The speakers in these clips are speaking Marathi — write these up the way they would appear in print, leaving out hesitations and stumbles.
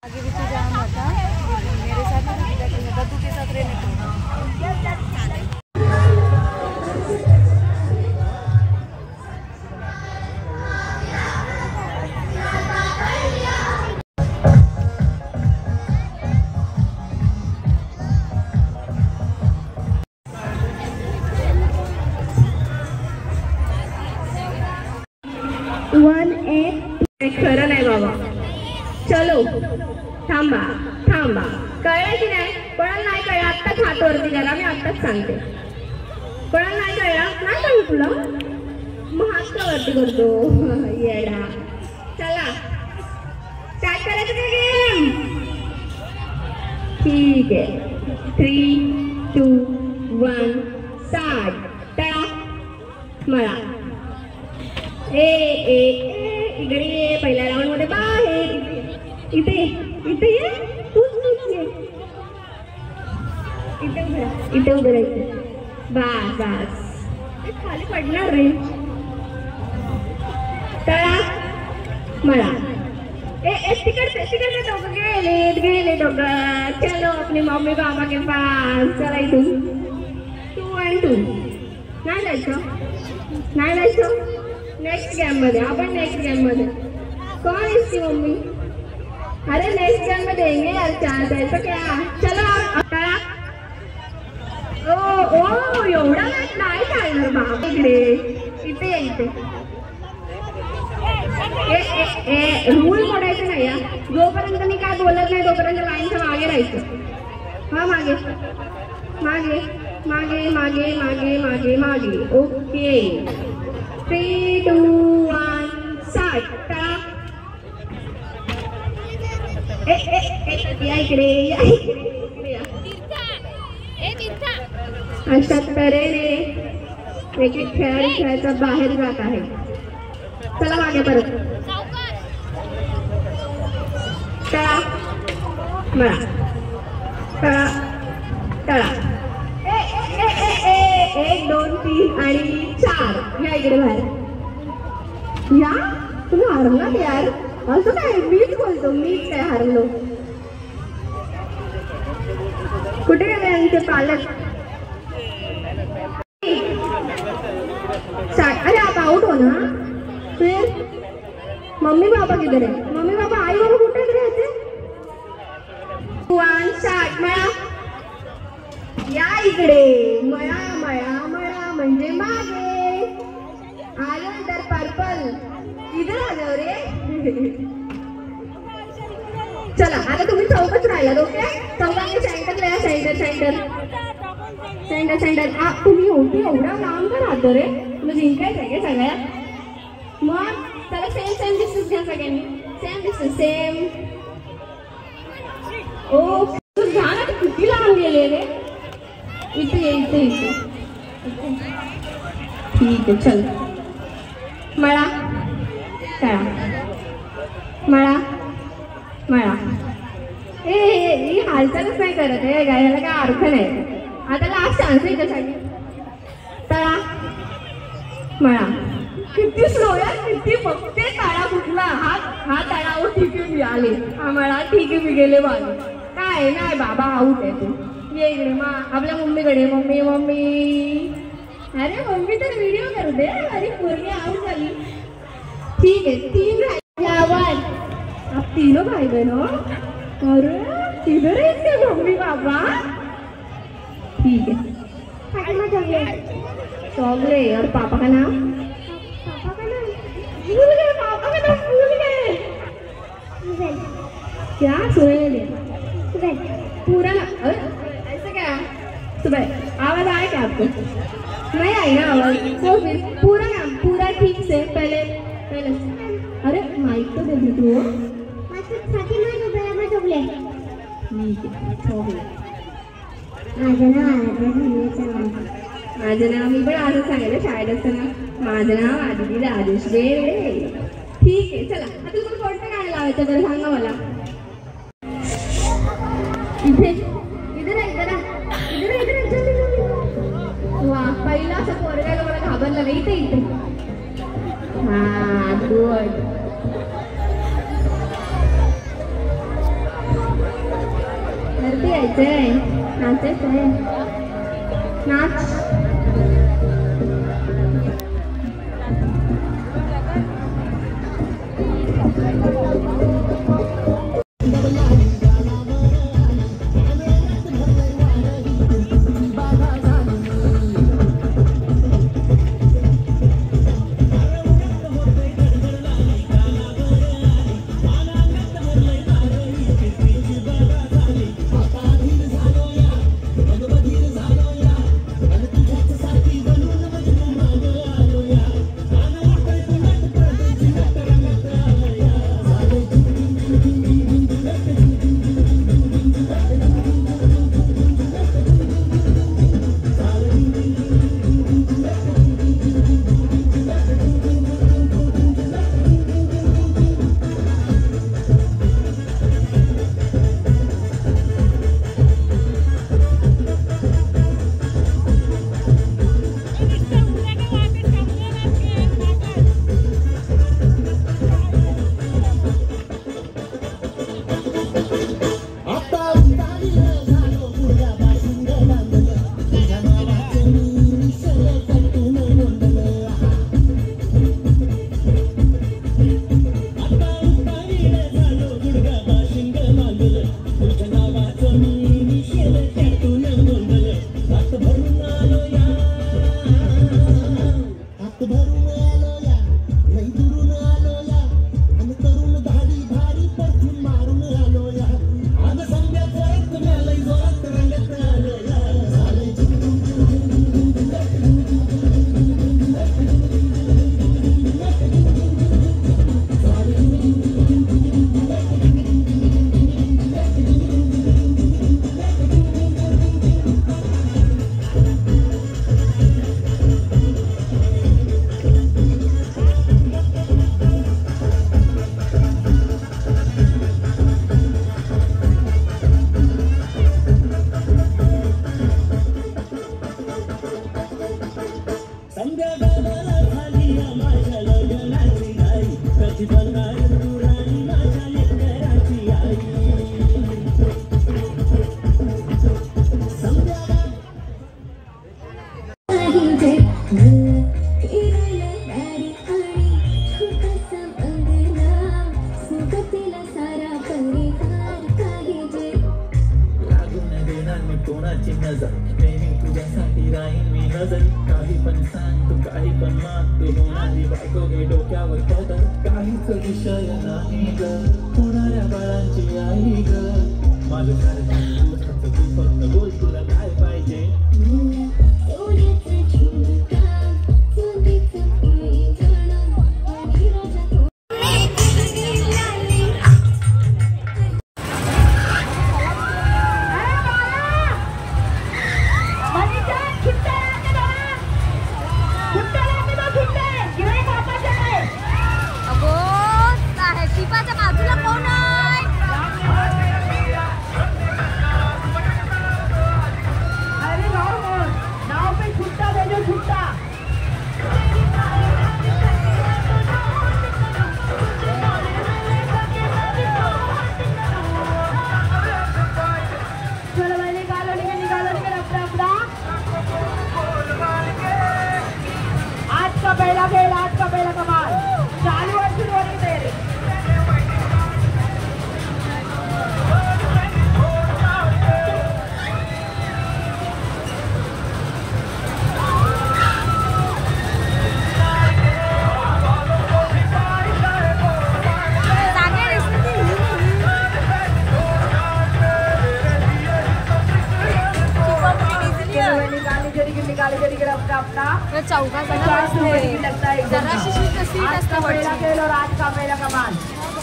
आगे भी तो जाम होता मेरे साथ दद्दू के साथ रहने को। 1-8 खरं नाही बाबा. चलो थांबा थांबा. कळलं की नाही? कोणाला नाही कळलं आत्ताच हात वरती करा. मी आत्ताच सांगते. कोणाला नाही कळलं नाही कळलं तुला मग हात का वरती करतो येडा. चला स्टार्ट करायचं का गेम? ठीक आहे. 3, 2, 1 स्टार्ट. तळा मला ए ए इकडे ये. पहिल्या राऊंड मध्ये बाहेर. इथे इथे ये. इथे उभं राहायचं. बस बस खाली पडणार रे. तळा मला तिकडे दोघं गेले दोघं. चलो अपने मम्मी पापा के पास. चला इथून 2 and 2. नाही जायचं. नेक्स्ट गेम मध्ये आपण. नेक्स्ट गेम मध्ये कौन है इसकी मम्मी? अरे नेक्स्ट गेम में देंगे यार चांस. ऐसा क्या? चलो तळा. ओ एवढा नाही चालणार बाबा. इकडे इथे रूल मोडायचं नाही. जोपर्यंत मी काय बोलत नाही तोपर्यंत लाईनच्या मागे राहायचं. हा मागे मागे मागे मागे मागे मागे मागे. Okay 3, 2, 1 start. या इकडे अशा तऱ्हेने एक एक खेळाडू खेळायचा बाहेर जात आहे. चला मागे परत. तळा मला तळा 1, 2, 3 आणि 4. या इकडे बाहेर या. तुम्ही हरलात यार. असं काय? मीच बोलतो. मीच काय हरलो. कुठे गेले आमचे पालक? अरे आप आउट हो ना. फिर मम्मी पापा किधर है? मम्मी पापा आई बाबा कुठे रहते? 1 स्टार्ट. मळा या इकडे. मळा मळा मळा म्हणजे मागे. आलो इधर पर्पल. इधर आलो रे. चला आता तुम्ही चौकच राहिलात. ओके चौकांनी सेंटरला या. सेंटर. तुम्ही एवढा लांब का राहतो रे? तुला जिंकायचं आहे का सगळ्यात? मग चला सेम डिस्टन्स घ्या सगळ्यांनी. Same distance same. ओ घ्या ना. किती लांब गेले रे. इथे ठीक आहे. चल मळा तळा मळा ही हालचालच नाही करत आहे. गायला काय अर्थ नाही. आता लास्ट चान्स आहे त्यासाठी. तळा मळा. किती स्लो यार. किती बघते तळा कुठला. हा तळावर ठीक आहे. मी आले. हा मळा ठीक आहे. मी गेले बाजू. काय नाही बाबा आऊट आहे तू. ये इकडे आपल्या मम्मीकडे. मम्मी अरे मम्मी तर व्हिडिओ करू दे. अरे पोरगी आऊट झाली. ठीक आहे 3 राहिल्यावर. आप तीनों भाई बहनों. अरे किधर है इसके मम्मी पापा? ठीक है. चॉकलेट और पापा का नाम? भूल गए. पापा का नाम भूल गए. क्या? सुहेल. पूरा नाम? ऐसा क्या? सुबह आवाज आया क्या आपको? नहीं आई ना आवाज. तो फिर पूरा नाम पूरा ठीक से पहले. अरे माइक तो दे दी तू. माझं नाव मी पण असं सांगितलं शाळेत असताना. माझं नाव आदिती राजेश देवळे. ठीक आहे चला आता तुम्हाला कोणतं गाणं लावायचं तर सांगा मला. इधर वा पहिला असं पोरगा मला घाबरला नाही. इथे हा गुड. वरती यायचंय, नाचायचंय, नाच.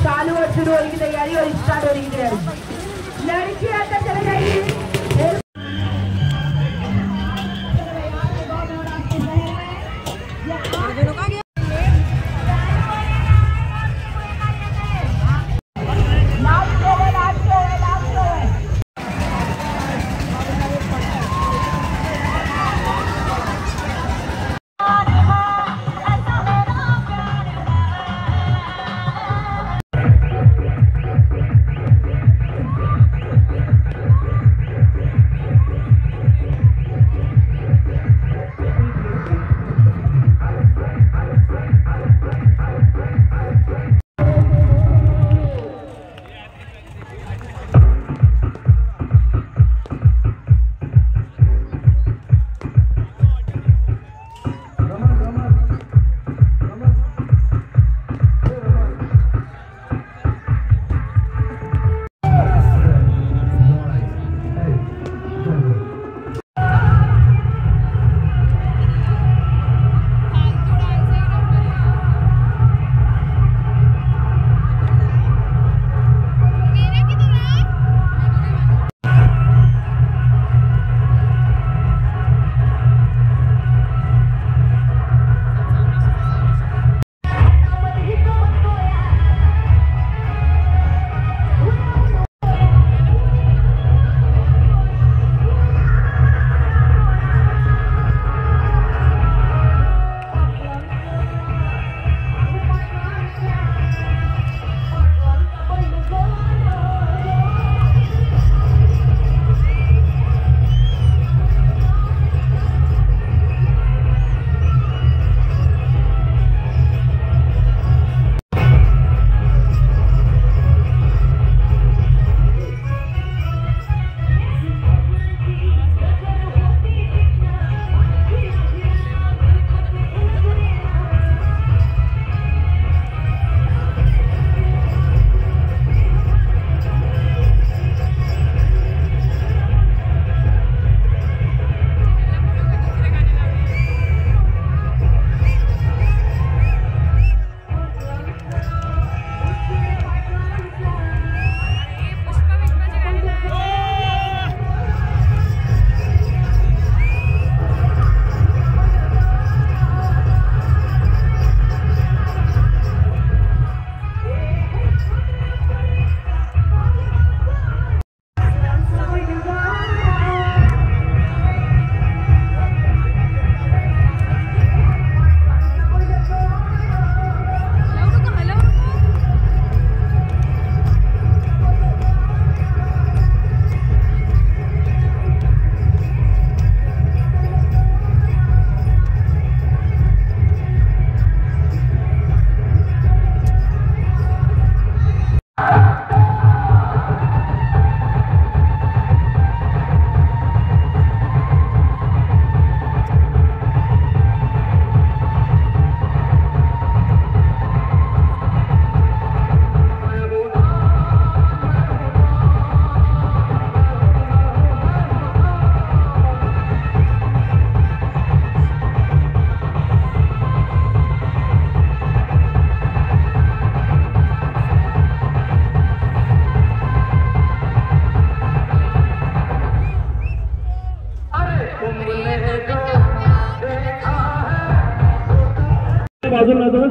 चालू और शुरू होने की तैयारी और स्टार्ट होने की तैयारी। लड़की अंदर चले जाएगी।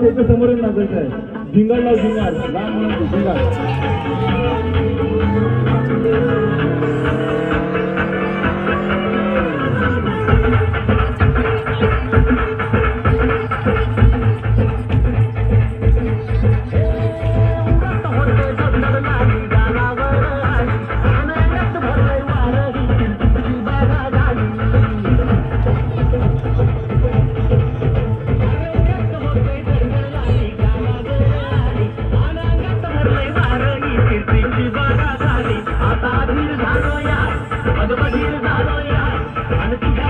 त्याच्या समोरून नाचायचं आहे. झिंगार लाव झिंगार, लहान मुलांची झिंगार. आता धीर झालो या, पदपधीर झालो या, आणि तुझ्या